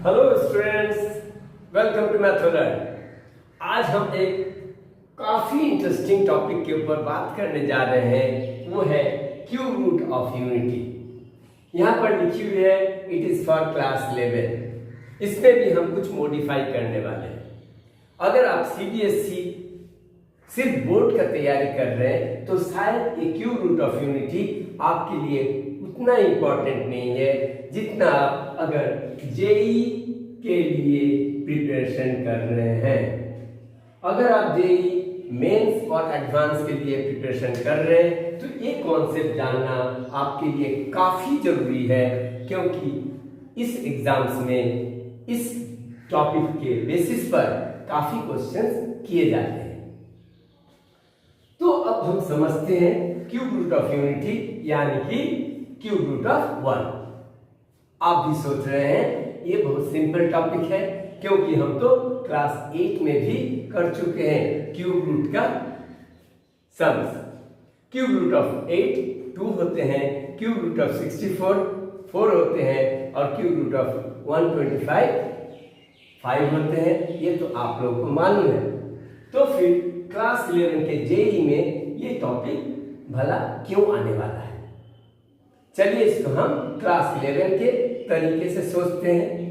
Hello students, welcome to Matholearn. आज हम एक काफी इंटरेस्टिंग टॉपिक के ऊपर बात करने जा रहे हैं, वो है क्यूब रूट ऑफ यूनिटी। यहाँ पर लिखी हुई है इट इज फॉर क्लास 11। इसमें भी हम कुछ मॉडिफाई करने वाले हैं। अगर आप सीबीएसई सिर्फ बोर्ड का तैयारी कर रहे हैं तो शायद ये क्यूब रूट ऑफ यूनिटी आपके लिए उतना इंपॉर्टेंट नहीं है जितना आप अगर जेई के लिए प्रिपरेशन कर रहे हैं। अगर आप जेई मेंस और एडवांस के लिए प्रिपरेशन कर रहे हैं तो ये कॉन्सेप्ट जानना आपके लिए काफी जरूरी है, क्योंकि इस एग्जाम्स में इस टॉपिक के बेसिस पर काफी क्वेश्चंस किए जाते हैं। तो अब हम समझते हैं क्यूब रूट ऑफ यूनिटी यानी कि क्यूब रूट ऑफ 1। आप भी सोच रहे हैं ये बहुत सिंपल टॉपिक है, क्योंकि हम तो क्लास 8 में भी कर चुके हैं क्यूब रूट का सम्स। क्यूब रूट ऑफ 8 2 होते हैं, क्यूब रूट ऑफ 64 4 होते हैं और क्यूब रूट ऑफ 125 5 होते हैं। ये तो आप लोगों को मालूम है। तो फिर क्लास 11 के जेई में ये टॉपिक भला क्यों आने वाला है? चलिए इसको हम क्लास 11 के तरीके से सोचते हैं।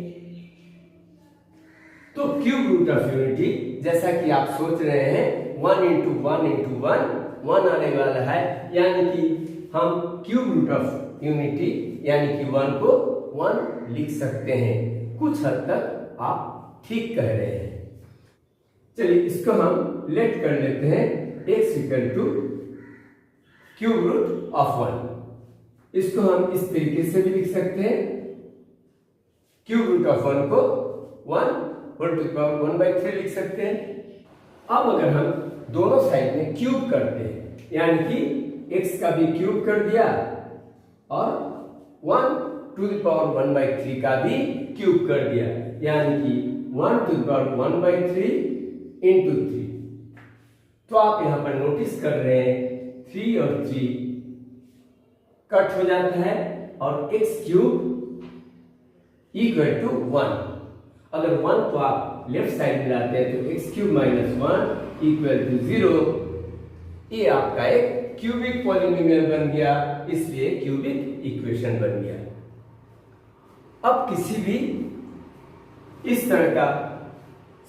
तो क्यूब रूट ऑफ यूनिटी जैसा कि आप सोच रहे हैं 1 into 1 into 1 आने वाला है, यानी कि हम क्यूब रूट ऑफ यूनिटी यानी कि 1 को 1 लिख सकते हैं। कुछ हद तक आप ठीक कह रहे हैं। चलिए इसको हम लेट कर लेते हैं x equal to cube root of 1। इसको हम इस तरीके से भी लिख सकते हैं, क्यूब रूट ऑफ 1 को 1 होल टू द पावर 1/3 लिख सकते हैं। अब अगर हम दोनों साइड में क्यूब करते हैं, यानी कि x का भी क्यूब कर दिया और 1 टू द पावर 1/3 का भी क्यूब कर दिया, यानी कि 1 टू द पावर 1/3 into 3। तो आप यहां पर नोटिस कर रहे हैं 3 और 3 कट हो जाता है और x क्यूब इक्वल टू 1। अगर 1 को आप लेफ्ट साइड में लाते हैं तो x cube minus 1 equal to 0। ये आपका एक क्यूबिक पॉलिनोमियल बन गया, इसलिए क्यूबिक इक्वेशन बन गया। अब किसी भी इस तरह का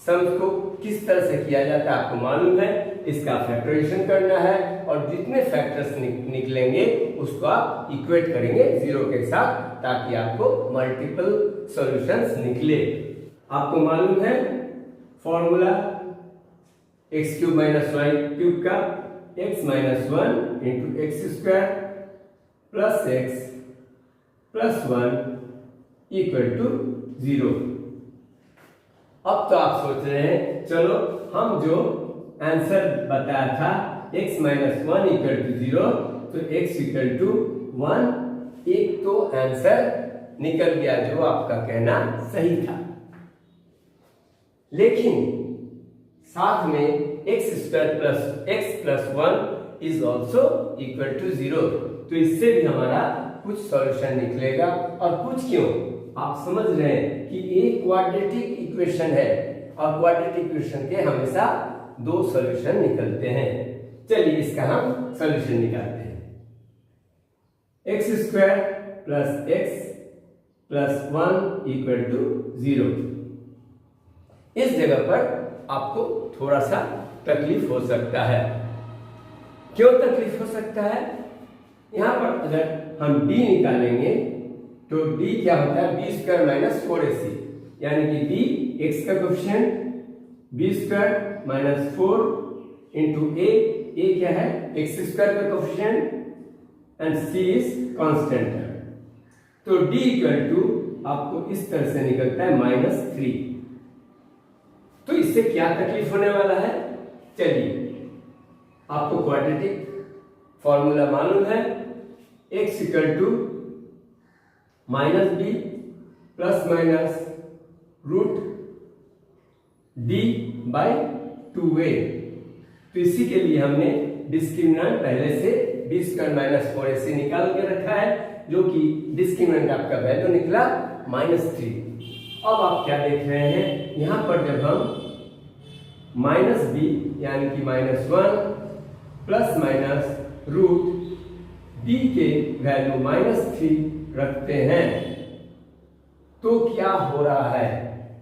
सम्स को किस तरह से किया जाता है आपको मालूम है। इसका फैक्टराइजेशन करना है और जितने फैक्टर्स निकलेंगे उसको आप इक्वेट करेंगे 0 के साथ, ताकि आपको मल्टीपल सॉल्यूशंस निकले। आपको मालूम है formula x cube minus y cube का x minus 1 into x square plus x plus 1 equal to 0। अब तो आप सोच रहे हैं चलो हम जो आंसर बताया था x माइनस 1 इक्वल टू 0, तो x इक्वल टू 1 एक तो आंसर निकल गया जो आपका कहना सही था। लेकिन साथ में x square plus x plus 1 is also equal to 0। तो इससे भी हमारा कुछ सॉल्यूशन निकलेगा। और कुछ क्यों, आप समझ रहे हैं कि एक क्वाड्रेटिक इक्वेशन है और क्वाड्रेटिक इक्वेशन के हमेशा 2 सॉल्यूशन निकलते हैं। चलिए इसका हम सॉल्यूशन निकालते हैं। X square plus x plus 1 equal to 0। इस जगह पर आपको थोड़ा सा तकलीफ हो सकता है। क्यों तकलीफ हो सकता है? यहां पर अगर हम d निकालेंगे तो d क्या होता है, बी स्क्वायर माइनस 4ac, यानी कि d x का coefficient b square minus 4 into a क्या है x स्क्वायर का coefficient and c is constant है। तो d इक्वल टू आपको इस तरह से निकलता है -3। तो इससे क्या तकलीफ होने वाला है? चलिए आपको क्वाड्रेटिक फॉर्मूला मालूम है, x equal to minus b plus minus root D by 2a। तो इसी के लिए हमने डिस्क्रिमिनेंट पहले से बी स्क्वायर माइनस 4ac निकाल के रखा है, जो कि डिस्क्रिमिनेंट आपका वैल्यू निकला -3। अब आप क्या देख रहे हैं, यहाँ पर जब हम माइनस बी यानी कि -1 प्लस माइनस रूट बी के वैल्यू -3 रखते हैं तो क्या हो रहा है,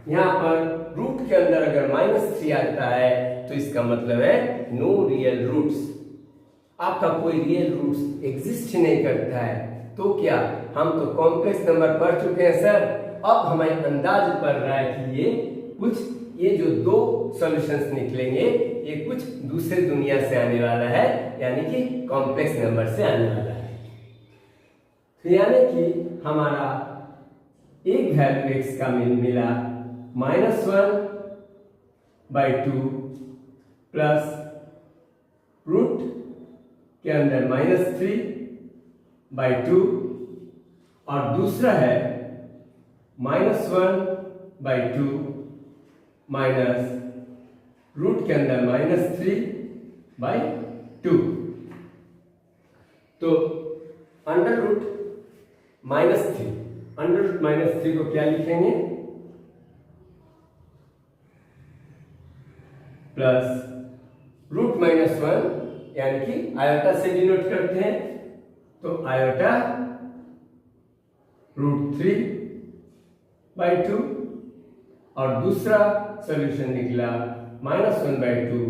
यहाँ पर रूट के अंदर अगर -3 आता है तो इसका मतलब है नो रियल रूट्स, आपका कोई रियल रूट्स एग्जिस्ट ही नहीं करता है। तो क्या हम तो कॉम्प्लेक्स नंबर पढ़ चुके हैं सर, अब हमें अंदाज पड़ रहा है कि ये जो दो सॉल्यूशंस निकलेंगे ये कुछ दूसरे दुनिया से आने वाला है, यानी कि कॉम्प्लेक्स नंबर से आने वाला है। तो यानी कि हमारा एक वैल्यू x का मिला -1/2 प्लस रूट के अंदर -3/2 और दूसरा है -1/2 माइनस रूट के अंदर -3/2। तो अंडर रूट -3 को क्या लिखेंगे, प्लस रूट -1 यानी कि आयोटा से डिनोट करते हैं, तो आयोटा √3/2 और दूसरा सॉल्यूशन निकला -1/2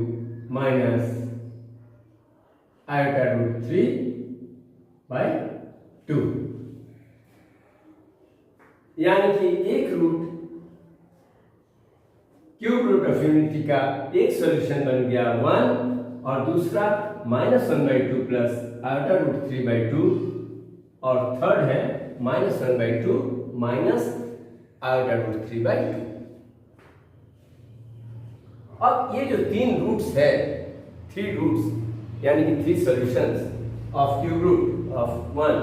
माइनस आयोटा √3/2, यानी कि एक root cube root of unity का एक सॉल्यूशन बन गया 1 और दूसरा -1/2 प्लस आयोटा √3/2 और थर्ड है -1/2 माइनस आयोटा √3/2। अब ये जो 3 रूट्स है, 3 रूट्स यानी कि 3 solutions of cube root of 1,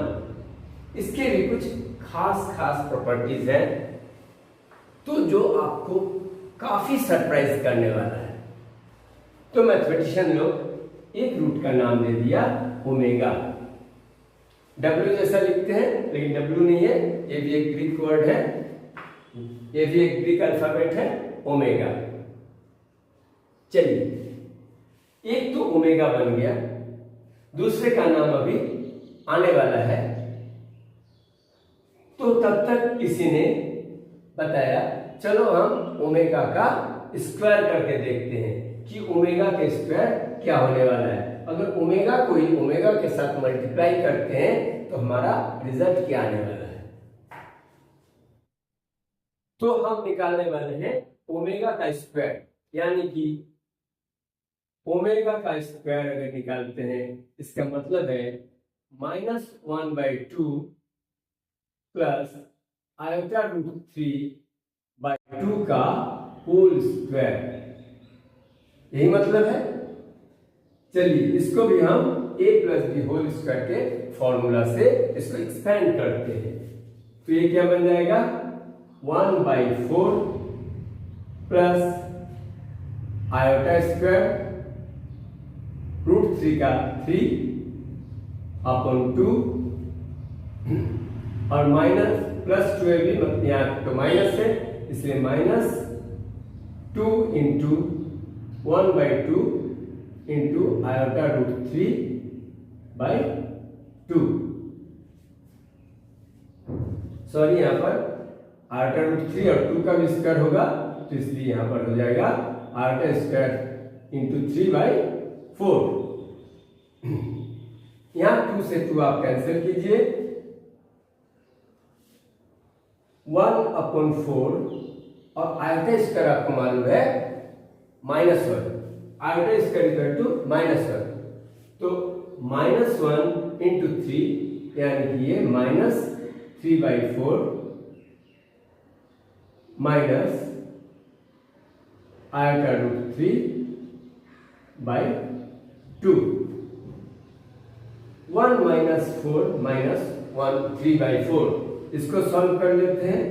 इसके भी कुछ खास प्रॉपर्टीज हैं तो जो आपको काफी सरप्राइज करने वाला है। तो मैथमेटिशियन लोग एक रूट का नाम दे दिया ओमेगा, W जैसा लिखते हैं लेकिन W नहीं है, ये भी एक ग्रीक वर्ड है, ये भी एक ग्रीक अल्फाबेट है ओमेगा। चलिए एक तो ओमेगा बन गया, दूसरे का नाम अभी आने वाला है। तो तब तक किसी ने बताया चलो हम ओमेगा का स्क्वायर करके देखते हैं कि ओमेगा के स्क्वायर क्या होने वाला है। अगर ओमेगा को ही ओमेगा के साथ मल्टीप्लाई करते हैं तो हमारा रिजल्ट क्या आने वाला है। तो हम निकालने वाले हैं ओमेगा का स्क्वायर, यानी कि ओमेगा का स्क्वायर अगर निकालते हैं इसका मतलब है -1/2 प्लस आयोटा √3/2 का होल स्क्वायर, यही मतलब है। चलिए इसको भी हम a + b होल स्क्वायर के फॉर्मूला से इसको एक्सपेंड करते हैं, तो ये क्या बन जाएगा 1/4 प्लस आयोटा स्क्वायर √3 का 3/2 और माइनस प्लस 2ab, यहाँ तो माइनस है इसलिए -2 × 1/2 इंटू आयोटा √3/2। सॉरी यहाँ पर आयोटा √3 और 2 का भी स्क्वायर होगा तो इसलिए यहाँ पर हो जाएगा आयोटा स्क्वायर इंटू 3/4। यहाँ 2 से 2 आप कैंसिल कीजिए, 1/4 और आयोटा स्क्वायर आपको मालूम है -1, आयोटा स्क्वायर इक्वल टू -1, तो -1 × 3 यानी कि ये -3/4 माइनस आयोटा √3/2। 1 - 4 - 1 3/4, इसको सॉल्व कर लेते हैं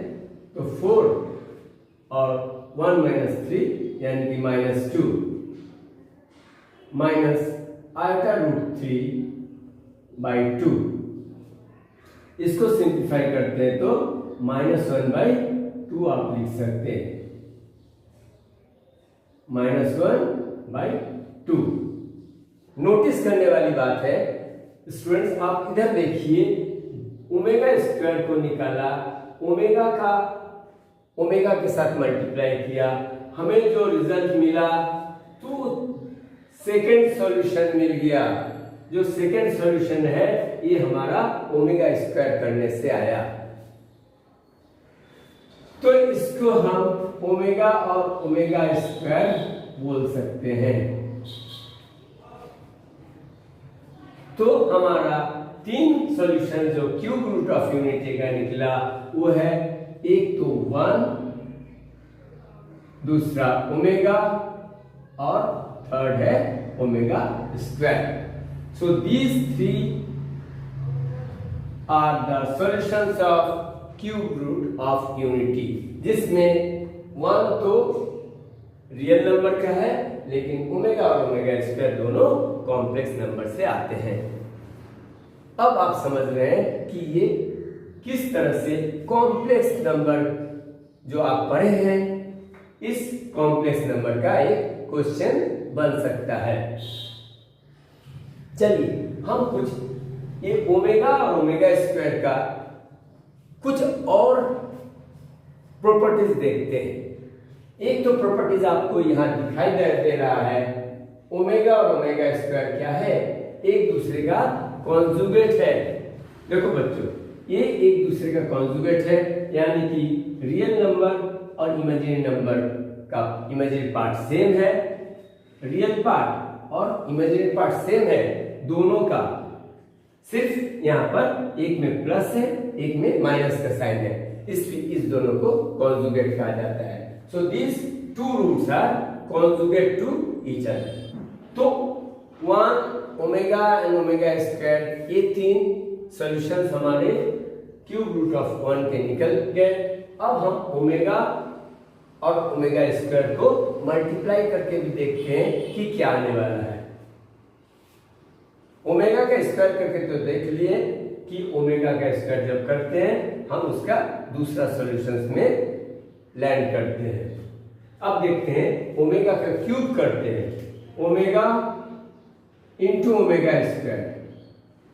तो 4 और 1 - 3 यानी कि -2 माइनस आयोटा √3/2, इसको सिंप्लीफाई करते हैं तो -1/2 2 आप लिख सकते हैं, -1/2। नोटिस करने वाली बात है स्टूडेंट्स, आप इधर देखिए, ओमेगा स्क्वायर को निकाला, ओमेगा के साथ मल्टीप्लाई किया, हमें जो रिजल्ट मिला तो सेकेंड सॉल्यूशन मिल गया। जो सेकेंड सॉल्यूशन है ये हमारा ओमेगा स्क्वायर करने से आया, तो इसको हम ओमेगा और ओमेगा स्क्वायर बोल सकते हैं। तो हमारा 3 सॉल्यूशन जो क्यूब रूट ऑफ यूनिटी का निकला वो है, एक तो 1, दूसरा ओमेगा और थर्ड है omega square. So these 3 are the solutions of cube root of unity, जिसमें 1 तो रियल नंबर का है, लेकिन ओमेगा और ओमेगा स्क्वायर दोनों कॉम्प्लेक्स नंबर से आते हैं। अब आप समझ रहे हैं कि ये किस तरह से कॉम्प्लेक्स नंबर जो आप पढ़े हैं, इस कॉम्प्लेक्स नंबर का एक क्वेश्चन बन सकता है। चलिए हम कुछ ये ओमेगा और ओमेगा स्क्वायर का कुछ और प्रॉपर्टीज देखते हैं। एक तो प्रॉपर्टीज आपको यहां दिखाई दे रहा है, ओमेगा और ओमेगा स्क्वायर क्या है, एक दूसरे का कॉन्जुगेट है। देखो बच्चों, ये एक दूसरे का कॉन्जुगेट है, यानी कि रियल नंबर और इमेजिनरी नंबर का इमेजिनरी पार्ट सेम है, रियल पार्ट और इमेजिनरी पार्ट सेम है दोनों का, सिर्फ यहाँ पर एक में प्लस है एक में माइनस का साइन है, इसलिए इस दोनों को कॉन्जुगेट कहा जाता है। So this 2 roots are conjugate to each other. तो 1 ओमेगा एंड ओमेगा स्क्वायर, ये 3 सॉल्यूशंस हमारे क्यूब रूट ऑफ 1 के निकल गए। अब हम ओमेगा और ओमेगा स्क्वायर को मल्टीप्लाई करके भी देखते हैं कि क्या आने वाला है। ओमेगा का स्क्वायर करके तो देख लिए कि ओमेगा का स्क्वायर जब करते हैं हम उसका दूसरा सॉल्यूशंस में लैंड करते हैं। अब देखते हैं ओमेगा का क्यूब करते हैं, omega into omega square,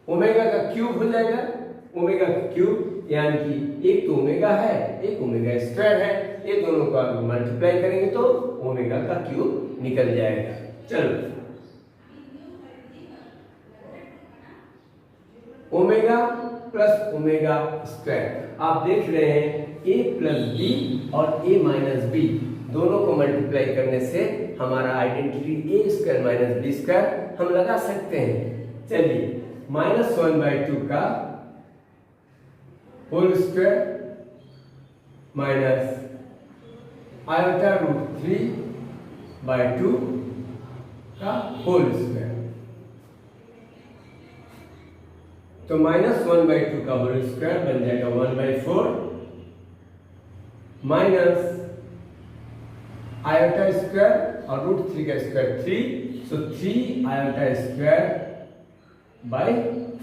omega का क्यूब हो जाएगा, ओमेगा का क्यूब यानी कि एक तो ओमेगा है एक ओमेगा स्क्वायर है, ये दोनों को आप मल्टीप्लाई करेंगे तो ओमेगा का क्यूब निकल जाएगा। चलो ओमेगा प्लस ओमेगा स्क्वायर, आप देख रहे हैं a प्लस बी और a माइनस बी दोनों को मल्टीप्लाई करने से हमारा identity a square minus b square हम लगा सकते हैं। चलिए -1/2 का whole square minus iota root 3/2 का होल स्क्वायर, तो -1/2 का होल स्क्वायर बन जाएगा 1/4 माइनस आयोटा स्क्वायर और रूट 3 का square 3, so 3 iota square by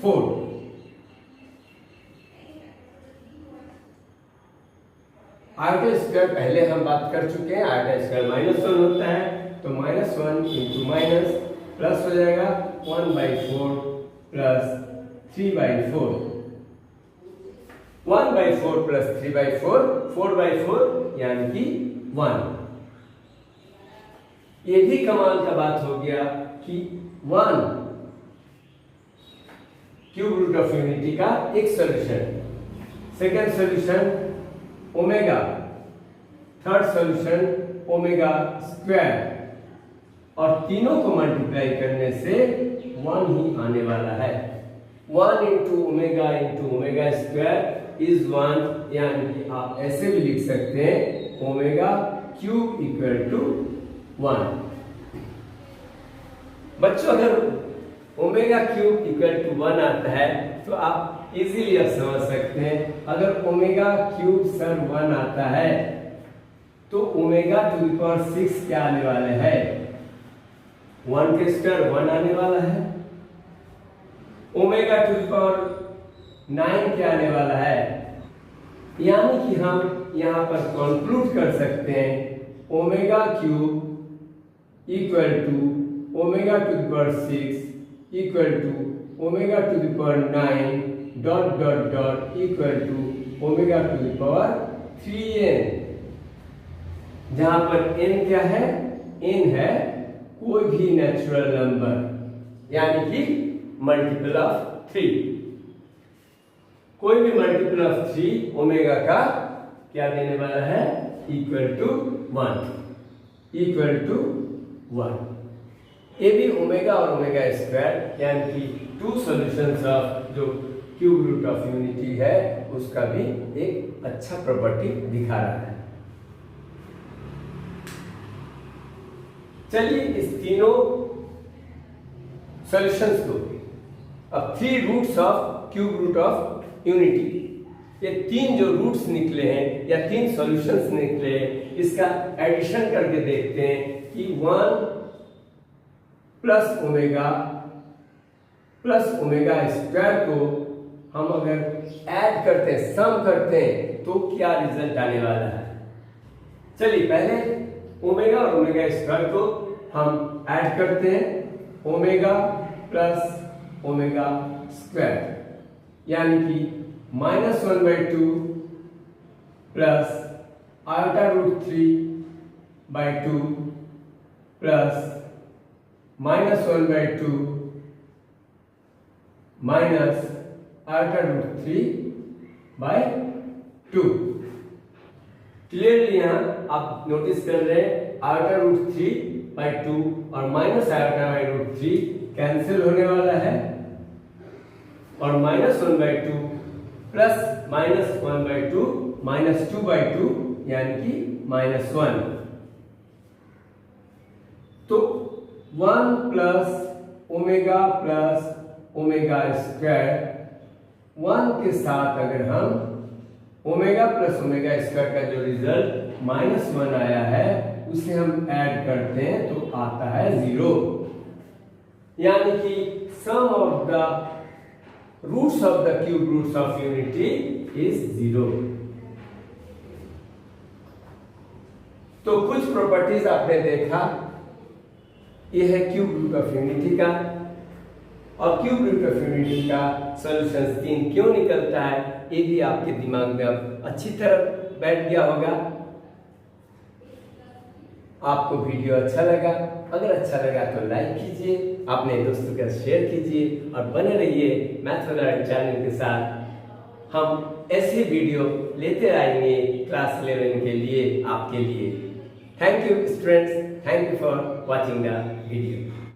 4। Iota square पहले हम बात कर चुके हैं, आयोटा स्क्वायर -1 होता है, तो -1 इंटू माइनस प्लस हो जाएगा 1/4 प्लस 3/4, 1/4 प्लस 3/4 4/4 यानी कि 1। ये भी कमाल का बात हो गया कि 1 क्यूब रूट ऑफ यूनिटी का एक solution, second solution omega, third solution omega square, और तीनों को मल्टीप्लाई करने से 1 ही आने वाला है। 1 इंटू ओमेगा स्क्वायर इज 1, यानी कि आप ऐसे भी लिख सकते हैं ओमेगा क्यूब इक्वल टू 1। बच्चों अगर ओमेगा क्यूब इक्वल टू 1 आता है तो आप इजीली अब समझ सकते हैं, अगर ओमेगा क्यूब सर 1 आता है तो ओमेगा टू द पावर 6 क्या आने वाला है, 1 के स्क्वायर 1 आने वाला है, ओमेगा टू द पावर 9 क्या आने वाला है, यानी कि हम यहाँ पर कंक्लूड कर सकते हैं omega cube equal to omega to the power 6 equal to omega to the power 9 dot dot dot equal to omega to the power 3n, जहां पर n क्या है? n है कोई भी नेचुरल नंबर यानी कि मल्टीपल ऑफ 3। कोई भी मल्टीपल ऑफ 3 ओमेगा का क्या देने वाला है? Equal to 1, equal to 1। ये भी ओमेगा और ओमेगा स्क्वायर यानी कि टू सॉल्यूशंस ऑफ जो क्यूब रूट ऑफ यूनिटी है उसका भी एक अच्छा प्रॉपर्टी दिखा रहा है। चलिए इस तीनों सॉल्यूशंस को, अब 3 roots of cube root of unity, ये 3 जो रूट्स निकले हैं या 3 सॉल्यूशंस निकले हैं, इसका एडिशन करके देखते हैं कि 1 प्लस ओमेगा स्क्वायर को हम अगर ऐड करते हैं, सम करते हैं, तो क्या रिजल्ट आने वाला है। चलिए पहले ओमेगा और ओमेगा स्क्वायर को हम ऐड करते हैं, ओमेगा प्लस ओमेगा स्क्वायर यानी कि -1/2 plus iota root 3/2 plus -1/2 minus iota root 3/2। Clearly यहाँ आप नोटिस कर रहे हैं आयोटा रूट 3/2 और minus iota by root 3 cancel होने वाला है, और -1/2 प्लस -1/2 -2/2 यानी कि -1। तो 1 प्लस ओमेगा स्क्वायर 1 के साथ अगर हम ओमेगा प्लस ओमेगा स्क्वायर का जो रिजल्ट -1 आया है उसे हम ऐड करते हैं तो आता है 0, यानी कि sum of the roots of the cube roots of unity is 0। तो कुछ प्रॉपर्टीज आपने देखा, यह है क्यूब रूट ऑफ यूनिटी का, और क्यूब रूट ऑफ यूनिटी का सॉल्यूशन 3 क्यों निकलता है ये भी आपके दिमाग में अब अच्छी तरह बैठ गया होगा। आपको वीडियो अच्छा लगा? अगर अच्छा लगा तो लाइक कीजिए, अपने दोस्तों के साथ शेयर कीजिए और बने रहिए मैथ वॉलेट चैनल के साथ। हम ऐसे वीडियो लेते आएंगे क्लास 11 के लिए, आपके लिए। Thank you students, thank you for watching the video.